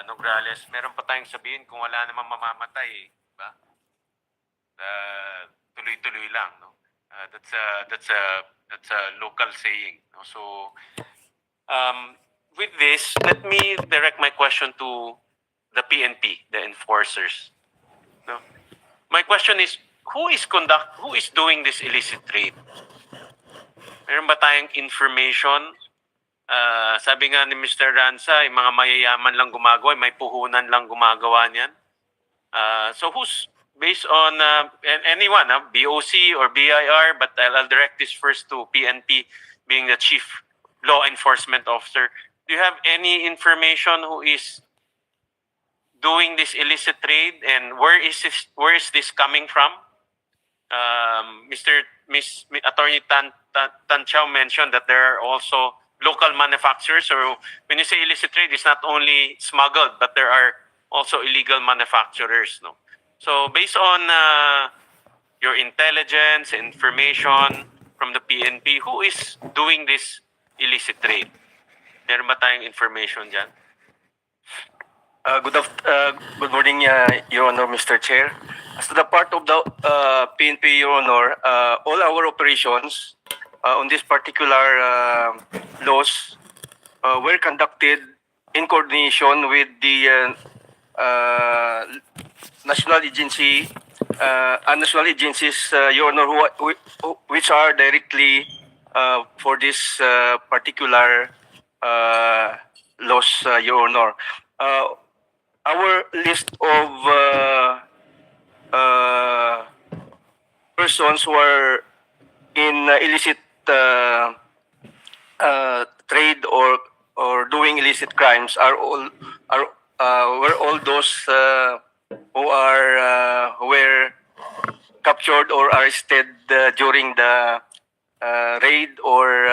Nograles, meron pa tayong sabihin kung wala namang mamamatay, ba? Tuloy-tuloy lang, no? That's a local saying, no? So with this, let me direct my question to the PNP, the enforcers. No? My question is, who is doing this illicit trade? Meron ba tayong information? Sabi nga ni Mr. Ranza, yung mga mayayaman lang gumagawa, may puhunan lang gumagawa niyan. So who's based on anyone, BOC or BIR, but I'll direct this first to PNP being the Chief Law Enforcement Officer. Do you have any information who is doing this illicit trade and where is this coming from? Attorney Tan Chow mentioned that there are also local manufacturers, or when you say illicit trade, it's not only smuggled, but there are also illegal manufacturers. No? So based on your intelligence, information from the PNP, who is doing this illicit trade? Meron ba tayong information dyan? Good morning, Your Honor, Mr. Chair. As to the part of the PNP, Your Honor, all our operations on this particular laws were conducted in coordination with the national agencies, Your Honor, which are directly for this particular laws, Your Honor. Our list of persons who are in illicit trade or doing illicit crimes were all those who were captured or arrested during the raid or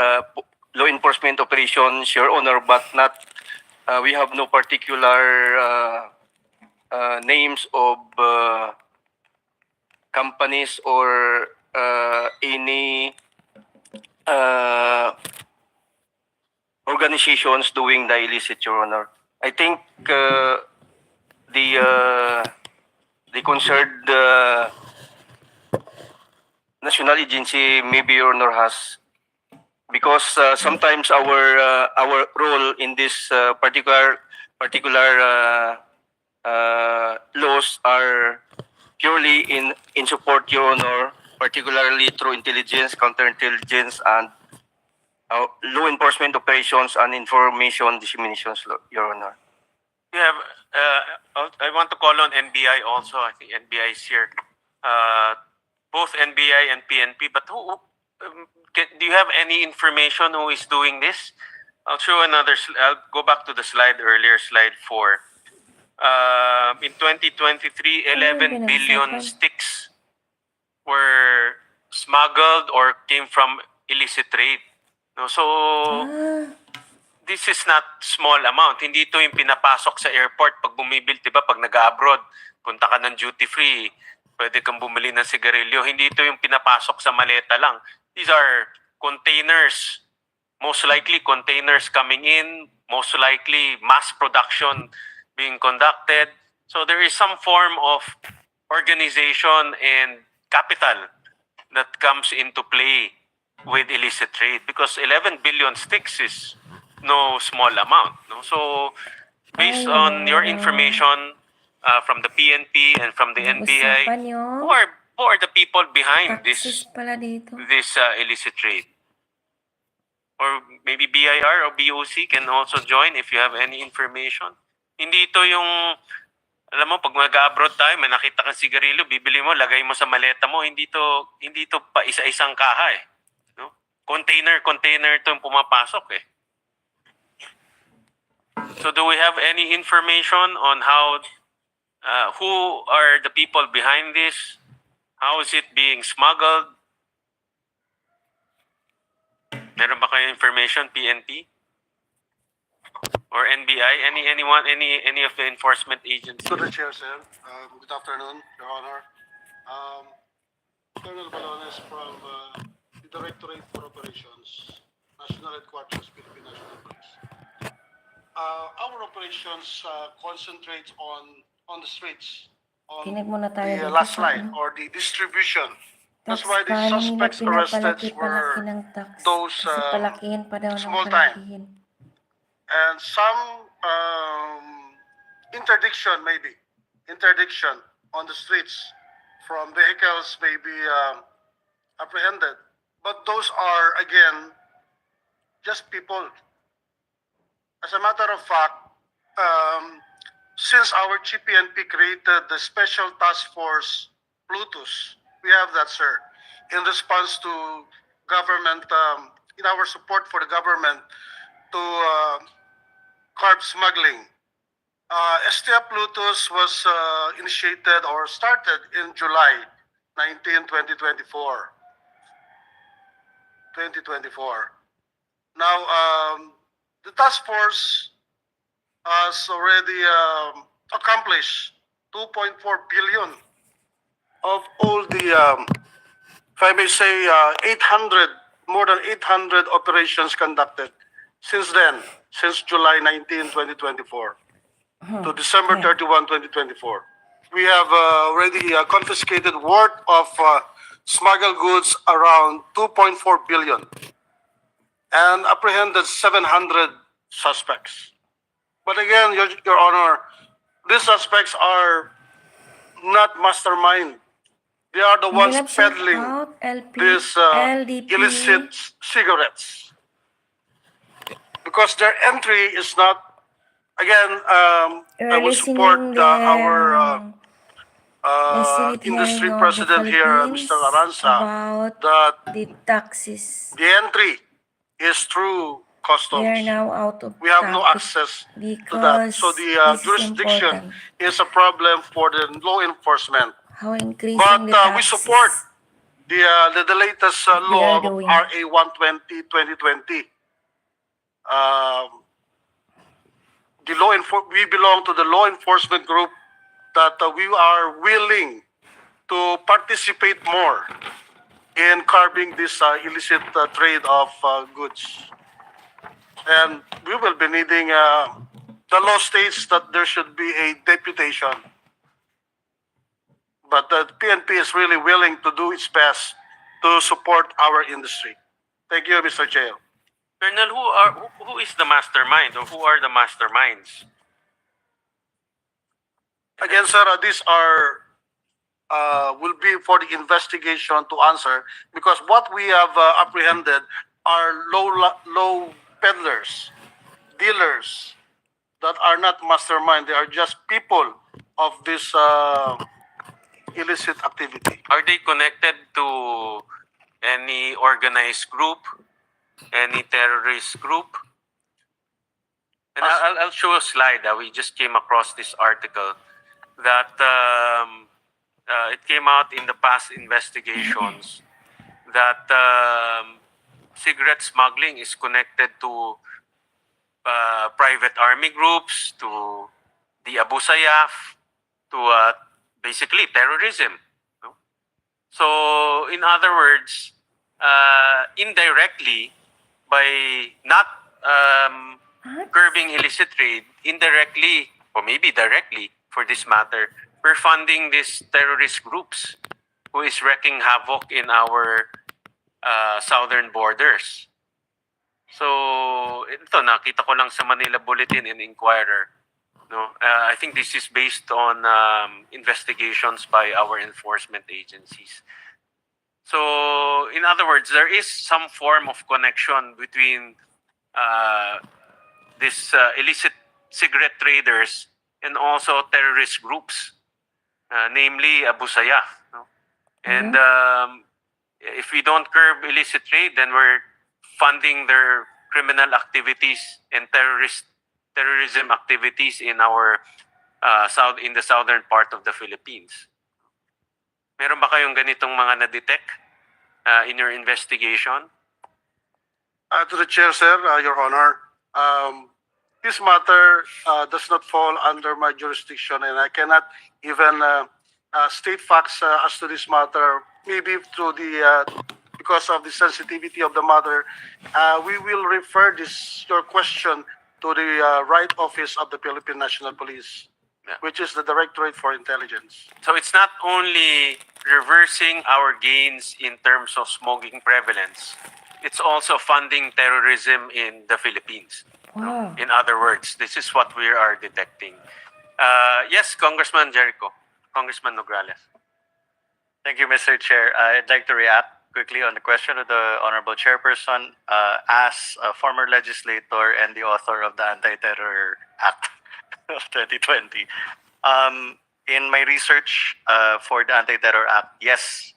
law enforcement operations, Your Honor, but not. We have no particular names of companies or any organizations doing the illicit, Your Honor. I think the concerned national agency, maybe, Your Honor, has, because sometimes our role in this particular laws are purely in support, Your Honor, particularly through intelligence, counterintelligence, and law enforcement operations and information disseminations, Your Honor. We have. I want to call on NBI also. I think NBI is here. Both NBI and PNP. But who? Do you have any information who is doing this? I'll show another. I'll go back to the slide earlier, slide 4. In 2023, 11 billion sticks were smuggled or came from illicit trade. No, so this is not small amount. Hindi ito yung pinapasok sa airport pag bumibil, diba? Pag nag-abroad, punta ka ng duty free, pwede kang bumili ng sigarilyo. Hindi ito yung pinapasok sa maleta lang. These are containers, most likely containers coming in, most likely mass production being conducted. So there is some form of organization and capital that comes into play with illicit trade, because 11 billion sticks is no small amount. No? So based on your information from the PNP and from the NBI, who are the people behind this illicit trade? Or maybe BIR or BOC can also join if you have any information. Hindi ito yung, alam mo, pag mag-abroad tayo, may nakita kang sigarilyo, bibili mo, lagay mo sa maleta mo, hindi ito pa isa-isang kaha eh. No? Container ito yung pumapasok eh. So do we have any information on how, who are the people behind this? How is it being smuggled? Meron ba kayo information, PNP? Or NBI? Anyone, any of the enforcement agencies? To the chair, sir. Good afternoon, Your Honor. Colonel Balones from the Directorate for Operations, National Headquarters, Philippine National Police. our operations concentrate on the streets, on Kinig muna tayo the dito last sa line ano. or the distribution. That's Tax, why the paano nila suspects arrested pinapalaki were ng tax? those Kasi palakihin pa daw ng small time. palakihin. And some interdiction maybe, interdiction on the streets from vehicles may be apprehended. But those are, again, just people. As a matter of fact, since our GPNP created the Special Task Force Plutus, we have that, sir, in response to government, in our support for the government to curb smuggling. STF Plutus was initiated or started in July 19, 2024. 2024. Now, the task force has already accomplished 2.4 billion of all the, if I may say, 800, more than 800 operations conducted since then, since July 19, 2024 to December 31, 2024. We have already confiscated worth of smuggled goods around 2.4 billion and apprehended 700 suspects. But again, Your Honor, these suspects are not mastermind. They are the ones Mahirap shout peddling out, LP, these LDP. illicit cigarettes. Because their entry is not, again, I We're would support listening our Senate industry hearing of the president here, Philippines Mr. Aranza, about that the taxes. the entry is through We customs. are now out of We have no topic access to that. because So the this is jurisdiction important. is a problem for the law enforcement. How increasing But the taxes we support the latest we are law of doing. RA 120 2020. We belong to the law enforcement group that we are willing to participate more in curbing this illicit trade of goods. And we will be needing, the law states that there should be a deputation. But the PNP is really willing to do its best to support our industry. Thank you, Mr. Chair. Colonel, who is the mastermind or who are the masterminds? Again, sir, these are will be for the investigation to answer because what we have apprehended are low peddlers, dealers that are not mastermind. They are just people of this illicit activity. Are they connected to any organized group, any terrorist group? And I'll show a slide. We just came across this article that it came out in the past investigations that cigarette smuggling is connected to private army groups, to the Abu Sayyaf, to basically terrorism. No? So, in other words, indirectly, by not curbing illicit trade, indirectly, or maybe directly for this matter, we're funding these terrorist groups who is wreaking havoc in our southern borders. So, ito, nakita ko lang sa Manila Bulletin and Inquirer. No, I think this is based on investigations by our enforcement agencies. So, in other words, there is some form of connection between this illicit cigarette traders and also terrorist groups, namely Abu Sayyaf. No? And if we don't curb illicit trade, then we're funding their criminal activities and terrorism activities in our in the southern part of the Philippines. Meron ba kayong ganitong mga na-detect in your investigation? To the chair, sir, Your Honor, this matter does not fall under my jurisdiction, and I cannot even state facts as to this matter. Maybe through the because of the sensitivity of the matter, we will refer your question to the right office of the Philippine National Police, Yeah. which is the Directorate for Intelligence. So it's not only reversing our gains in terms of smoking prevalence, it's also funding terrorism in the Philippines. Wow. In other words, this is what we are detecting. Yes, Congressman Jericho, Congressman Nograles. Thank you, Mr. Chair. I'd like to react quickly on the question of the Honorable Chairperson. As a former legislator and the author of the Anti-Terror Act of 2020, in my research for the Anti-Terror Act, yes,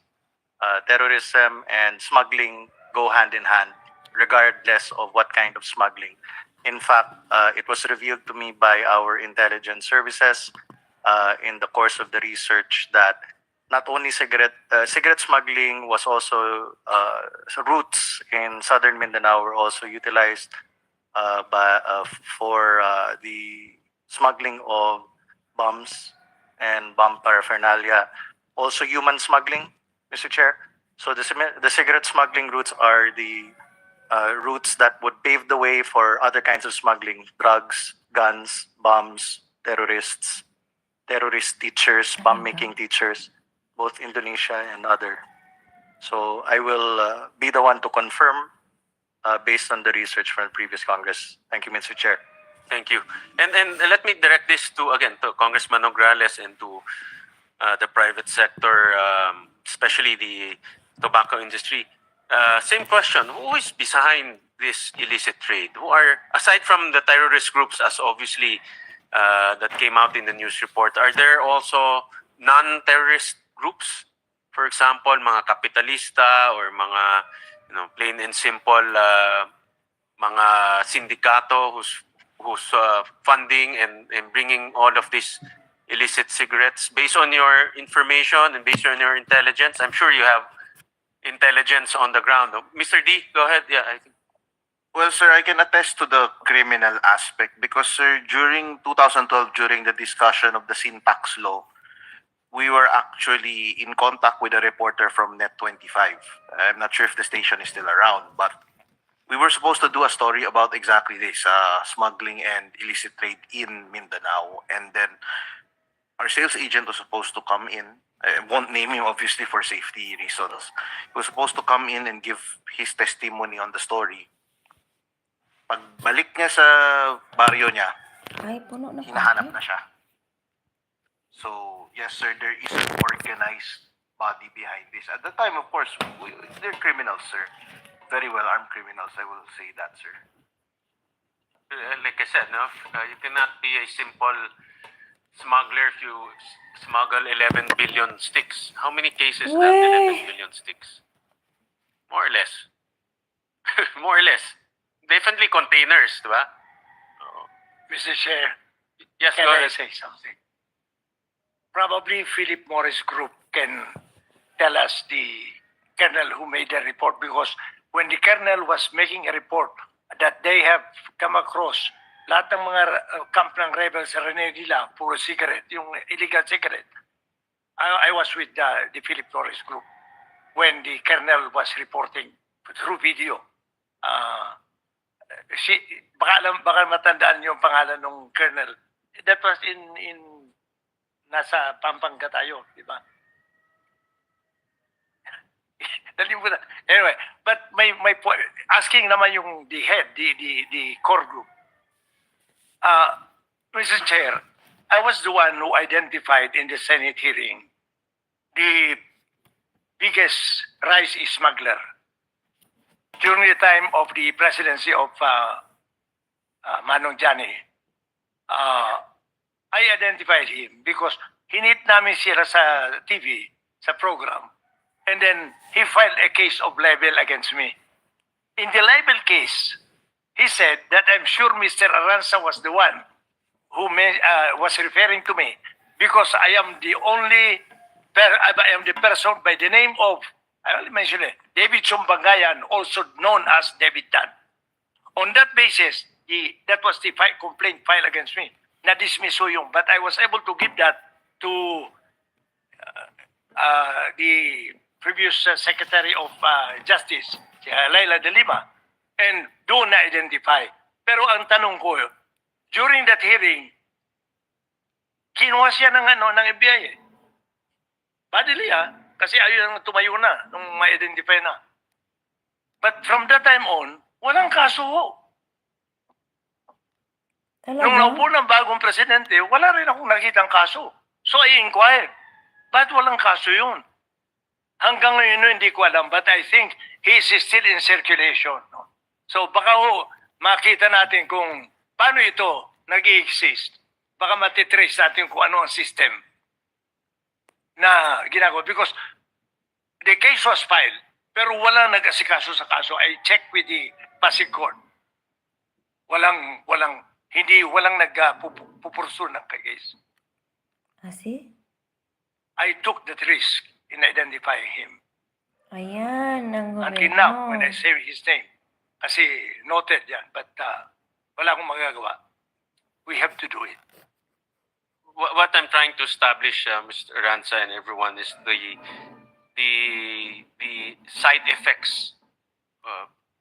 terrorism and smuggling go hand in hand, regardless of what kind of smuggling. In fact, it was revealed to me by our intelligence services in the course of the research that not only cigarette smuggling was also routes in southern Mindanao were also utilized for the smuggling of bombs and bomb paraphernalia. Also human smuggling, Mr. Chair. So the cigarette smuggling routes are the routes that would pave the way for other kinds of smuggling: drugs, guns, bombs, terrorist teachers, bomb making teachers, both Indonesia and other. So I will be the one to confirm based on the research from the previous Congress. Thank you, Mr. Chair. Thank you. And let me direct this to again to Congressman Nograles and to the private sector, especially the tobacco industry. Same question: who is behind this illicit trade? Who are, aside from the terrorist groups, as obviously that came out in the news report, are there also non-terrorist groups? For example, mga kapitalista or mga plain and simple mga sindikato who's funding and bringing all of these illicit cigarettes. Based on your information and based on your intelligence, I'm sure you have intelligence on the ground. Mr. D, go ahead. Yeah, I think. Well, sir, I can attest to the criminal aspect because, sir, during 2012, during the discussion of the sin tax law, we were actually in contact with a reporter from Net25. I'm not sure if the station is still around, but we were supposed to do a story about exactly this, smuggling and illicit trade in Mindanao. And then our sales agent was supposed to come in. I won't name him, obviously, for safety reasons. He was supposed to come in and give his testimony on the story. Pagbalik niya sa baryo niya, Ay, puno na hinahanap pa. na siya. So, yes, sir, there is an organized body behind this. At the time, of course, they're criminals, sir. Very well armed criminals, I will say that, sir. Like I said, no, you cannot be a simple smuggler if you smuggle 11 billion sticks. How many cases that 11 billion sticks? More or less. More or less. Definitely containers, di ba? Mr. Chair, Yes, can go I ahead. say something? Probably Philip Morris Group can tell us the colonel who made the report, because when the colonel was making a report that they have come across lahat ng mga camp ng rebels sa Rene nila, puro cigarette, yung illegal cigarette. I was with the Philip Morris Group when the colonel was reporting through video. Baka matandaan yung pangalan ng colonel. That was in nasa Pampanga tayo, di ba? Nalimutan. Anyway, but my point, asking naman yung the head, the core group. Mr. Chair, I was the one who identified in the Senate hearing the biggest rice smuggler during the time of the presidency of Manong Jani. I identified him because hinit namin sila sa TV, sa program, and then he filed a case of libel against me. In the libel case, he said that I'm sure Mr. Aranza was the one who was referring to me because I am the person by the name of, I only mention it, David Sumbangayan, also known as David Tan. On that basis, that was the complaint filed against me. Na-dismiss ko yung, but I was able to give that to the previous Secretary of Justice, si Laila de Lima, and doon na-identify. Pero ang tanong ko, during that hearing, kinuha siya ng ng FBI eh. Badly kasi ayun ang tumayo na nung ma-identify na. But from that time on, walang kaso ho. Nung Talaga? naupo ng bagong presidente, wala rin akong nakitang kaso. So I inquired, ba't walang kaso yun? Hanggang ngayon no, hindi ko alam, but I think he is still in circulation. No? So baka ho, makita natin kung paano ito nag-i-exist. Baka matitrace natin kung ano ang system na ginagawa. Because the case was filed, pero walang nag-asikaso sa kaso. I checked with the Pasig Court. Walang nagpupurso ng case. Asi? I took that risk in identifying him. Ayan, ang Until gobyerno. now, when I say his name, kasi noted yan, but wala akong magagawa. We have to do it. What I'm trying to establish, Mr. Ranza and everyone, is the side effects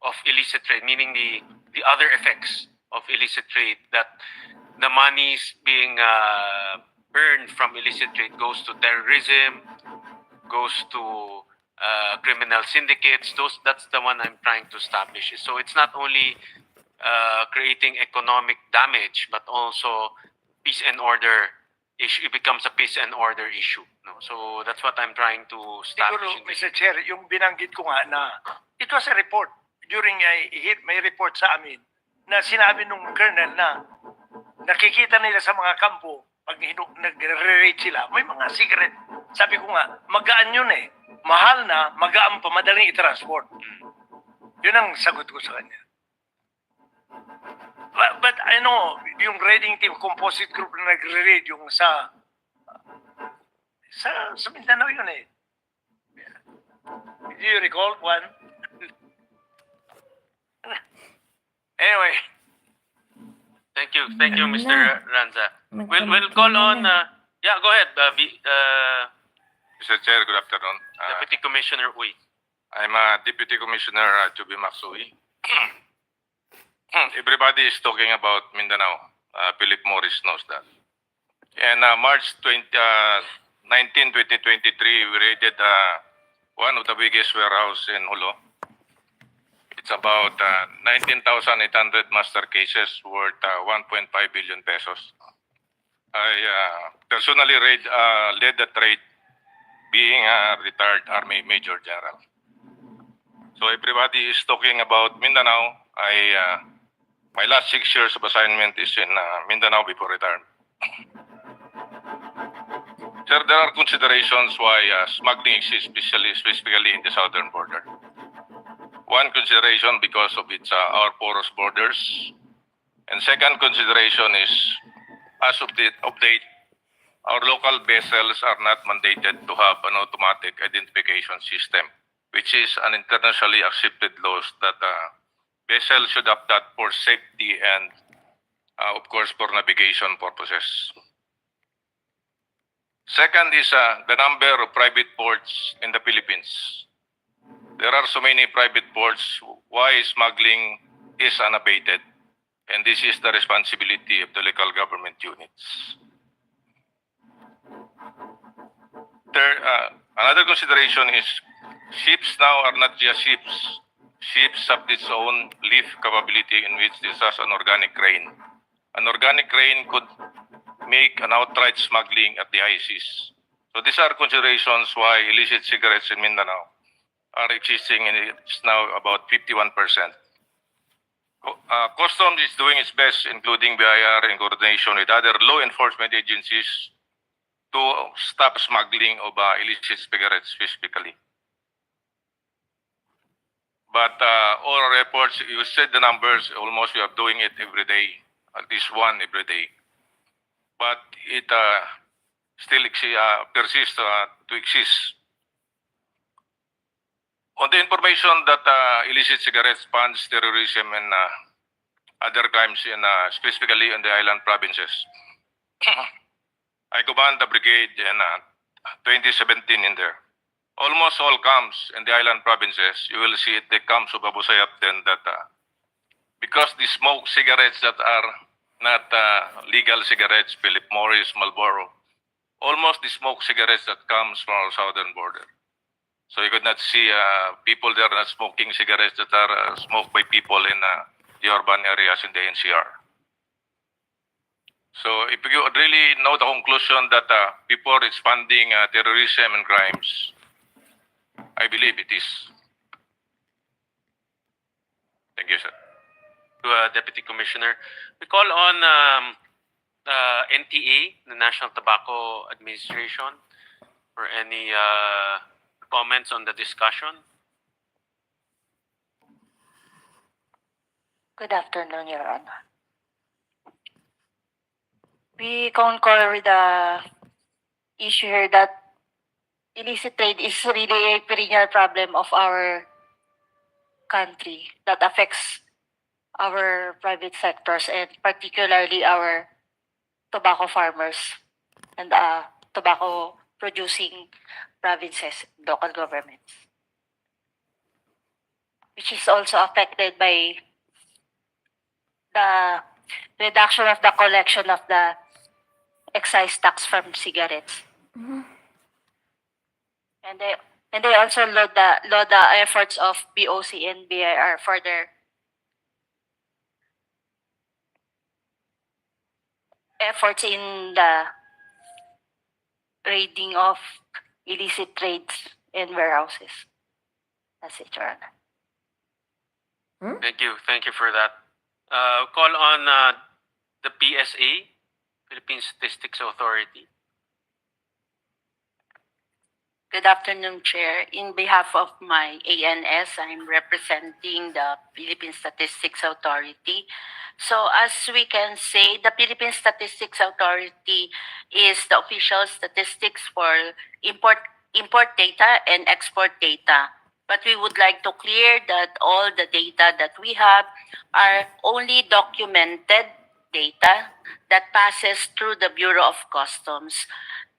of illicit trade, meaning the other effects of illicit trade, that the monies being earned from illicit trade goes to terrorism, goes to criminal syndicates. That's the one I'm trying to establish. So it's not only creating economic damage, but also peace and order issue. It becomes a peace and order issue. No? So that's what I'm trying to establish. Siguro, Mr. Chair, yung binanggit ko nga na it was a report during may report sa amin na sinabi nung colonel na nakikita nila sa mga kampo pag nagre-raid sila, may mga cigarette. Sabi ko nga, magaan yun eh. Mahal na, magaan pa, madaling i-transport. Yun ang sagot ko sa kanya. But I know, yung raiding team, composite group na nagre-raid yung sa Mindanao yun eh. Do you recall one? Anyway, Thank you, Wala Mr. na. Ranza. We'll Magkamot call ka on. na. Yeah, go ahead, Mr. Chair, good afternoon. Deputy Commissioner Uy. I'm Deputy Commissioner Juby Maksui. Everybody is talking about Mindanao. Philip Morris knows that. And March 19, 2023, we raided one of the biggest warehouse in Hulo. It's about 19,800 master cases worth 1.5 billion pesos. I personally led the trade, being a retired Army Major General. So everybody is talking about Mindanao. My last 6 years of assignment is in Mindanao before retirement. Sir, there are considerations why smuggling exists, specifically in the southern border. One consideration because of its our porous borders, and second consideration is, as of date, our local vessels are not mandated to have an automatic identification system, which is an internationally accepted law that vessels should have that for safety and, of course, for navigation purposes. Second is the number of private ports in the Philippines. There are so many private ports, why smuggling is unabated, and this is the responsibility of the local government units. Third, another consideration is ships now are not just ships. Ships have its own lift capability in which this has an organic crane. An organic crane could make an outright smuggling at the high seas. So these are considerations why illicit cigarettes in Mindanao are existing, and it's now about 51%. Customs is doing its best, including BIR in coordination with other law enforcement agencies, to stop smuggling of illicit cigarettes specifically. But all our efforts, you said the numbers, almost we are doing it every day, at least one every day. But it still persists to exist. On the information that illicit cigarettes funds terrorism and other crimes, in specifically in the island provinces, I command the brigade in 2017 in there. Almost all camps in the island provinces, you will see it, the camps of Abu Sayyaf then that because the smoke cigarettes that are not legal cigarettes, Philip Morris, Marlboro. Almost the smoked cigarettes that comes from our southern border. So you could not see people there not smoking cigarettes that are smoked by people in the urban areas in the NCR. So if you really know the conclusion that people is funding terrorism and crimes, I believe it is. Thank you, sir. To Deputy Commissioner, we call on NTA, the National Tobacco Administration, for any comments on the discussion. Good afternoon, Your Honor. We concur with the issue here that illicit trade is really a perennial problem of our country that affects our private sectors and particularly our tobacco farmers and tobacco producing provinces, local governments, which is also affected by the reduction of the collection of the excise tax from cigarettes. And they also load the efforts of BOC and BIR for their efforts in the raiding of illicit trades in warehouses. That's it, Your Honor. Thank you for that. Call on the PSA, Philippine Statistics Authority. Good afternoon, Chair. In behalf of my ANS, I'm representing the Philippine Statistics Authority. So as we can say, the Philippine Statistics Authority is the official statistics for import data and export data. But we would like to clear that all the data that we have are only documented data that passes through the Bureau of Customs.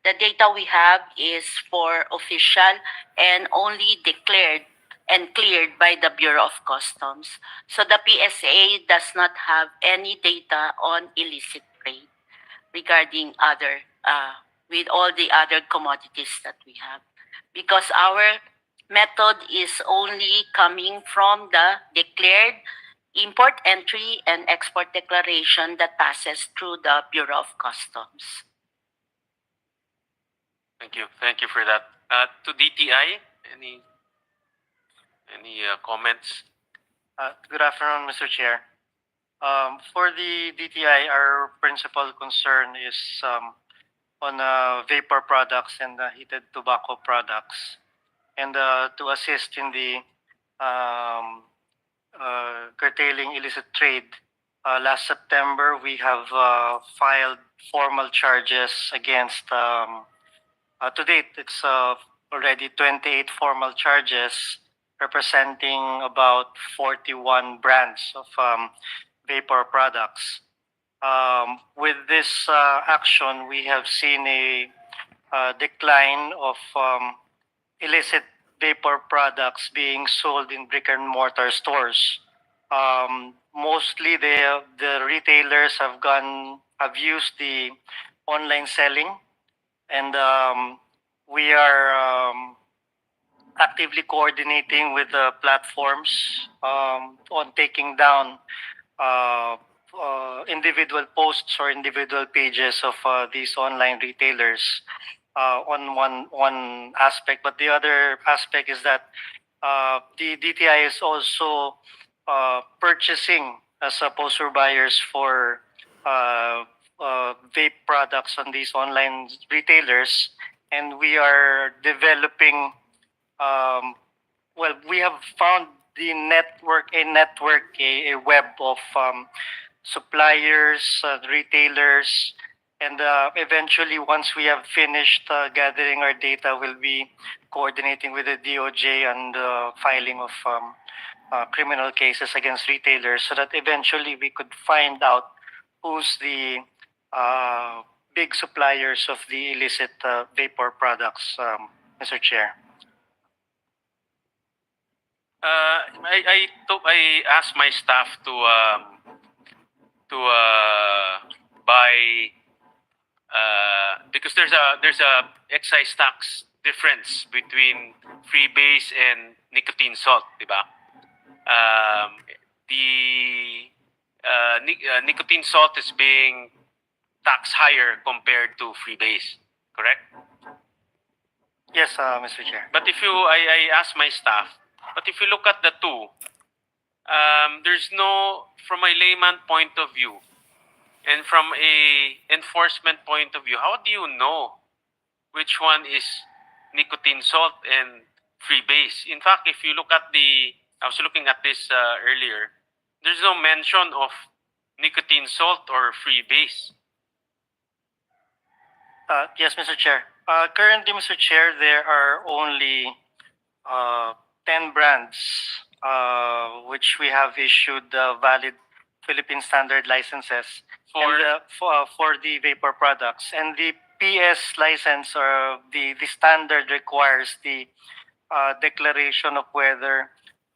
The data we have is for official and only declared and cleared by the Bureau of Customs. So the PSA does not have any data on illicit trade regarding other, with all the other commodities that we have. Because our method is only coming from the declared import entry and export declaration that passes through the Bureau of Customs. Thank you for that. To DTI, any comments? Good afternoon, Mr. Chair. For the DTI, our principal concern is on vapor products and heated tobacco products. And to assist in the curtailing illicit trade, last September we have filed formal charges against, to date, it's already 28 formal charges representing about 41 brands of vapor products. With this action, we have seen a decline of illicit vapor products being sold in brick and mortar stores. Mostly the retailers have used the online selling, and we are actively coordinating with the platforms on taking down individual posts or individual pages of these online retailers on one aspect. But the other aspect is that the DTI is also purchasing as opposer buyers for vape products on these online retailers, and we are developing. We have found a web of suppliers, retailers, and eventually, once we have finished gathering our data, we'll be coordinating with the DOJ and filing of criminal cases against retailers, so that eventually we could find out who's the big suppliers of the illicit vapor products, Mr. Chair. I asked my staff to buy because there's a excise tax difference between freebase and nicotine salt, diba? Nicotine salt is being taxed higher compared to freebase, correct? Yes, Mr. Chair. But if I asked my staff, but if you look at the two, there's no, from a layman point of view, and from a enforcement point of view, how do you know which one is nicotine salt and freebase? In fact, if you look at I was looking at this earlier, there's no mention of nicotine salt or freebase. Yes, Mr. Chair. Currently, Mr. Chair, there are only 10 brands which we have issued valid Philippine standard licenses for the vapor products. And the PS license, or the standard, requires the declaration of whether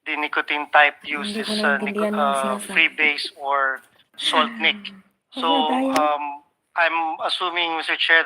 the nicotine type used Hindi is ko naintindihan yung sinasabi. freebase or salt nic. So Wala tayo. I'm assuming, Mr. Chair,